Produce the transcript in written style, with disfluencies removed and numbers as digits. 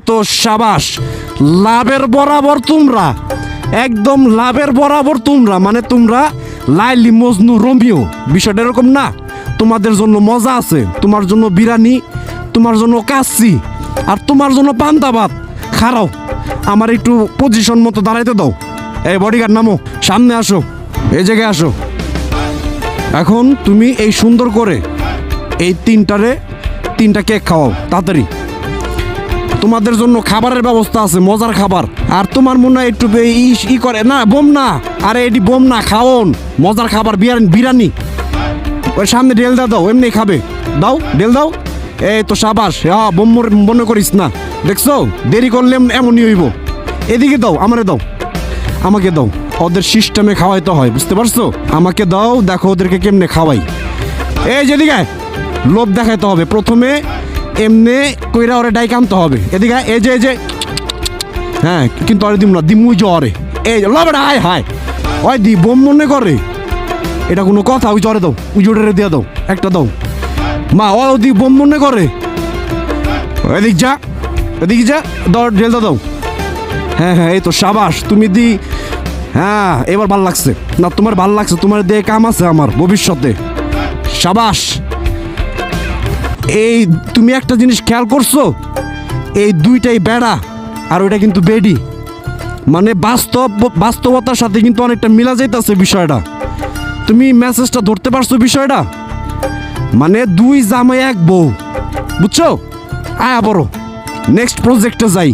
তো সাবাস, লাভের বরাবর তোমরা, একদম লাভের বরাবর তোমরা, মানে তোমরা লাইলি মজনু রোমিও, বিষয়টা এরকম না। তোমাদের জন্য মজা আছে, তোমার জন্য বিরিয়ানি, তোমার জন্য কাচ্চি, আর তোমার জন্য পান্তা ভাত। খারাও, আমার একটু পজিশন মতো দাঁড়াইতে দাও। এই বডিগার্ড নামো, সামনে আসো, এই জায়গায় আসো। এখন তুমি এই সুন্দর করে এই তিনটা কেক খাওয়াও তাড়াতাড়ি। তোমাদের জন্য খাবারের ব্যবস্থা আছে, মজার খাবার। আর তোমার মনে হয় একটু ই করে না, বোম না, আরে এটি বোম না, খাওন মজার খাবার, বিরিয়ানি। ওই সামনে ডেল দাও, এমনি খাবে, দাও ডেল দাও। এই তো সাবাস, হ্যাঁ বোম মনে করিস না, দেখছো দেরি করলে এমনই হইব। এদিকে দাও, আমারে দাও, আমাকে দাও। ওদের সিস্টেমে খাওয়াইতে হয়, বুঝতে পারছো? আমাকে দাও, দেখো ওদেরকে কেমনে খাওয়াই। এই যেদিকে লোভ দেখাইতে হবে, প্রথমে এমনি কইরা ওরে ডাইক আনতে হবে। এদিকে এই যে হ্যাঁ, কিন্তু আরে দিম না, দিমুই জ্বরে। এই লবেটা হায় হায়, ওই দি বোম মনে করে, এটা কোনো কথা? ওই জ্বরে দাও, ওই জোরে দিয়ে দাও, একটা দাও। মা ও দি বোম মনে করে, এদিক যা, এদিকে যা, দাও ঢেলটা দাও। হ্যাঁ হ্যাঁ, এই তো সাবাস, তুমি দি। হ্যাঁ এবার ভাল লাগছে না? তোমার ভাল লাগছে, তোমার দিয়ে কাম আছে আমার ভবিষ্যতে। সাবাস। এই তুমি একটা জিনিস খেয়াল করছো, এই দুইটাই বেড়া আর ওইটা কিন্তু বেডি, মানে বাস্তবতার সাথে কিন্তু অনেকটা মিলা যাইতেছে বিষয়টা। তুমি মেসেজটা ধরতে পারছো বিষয়টা? মানে দুই জামাই এক বউ, বুঝছো? আয়া বড়, নেক্সট প্রজেক্টে যাই।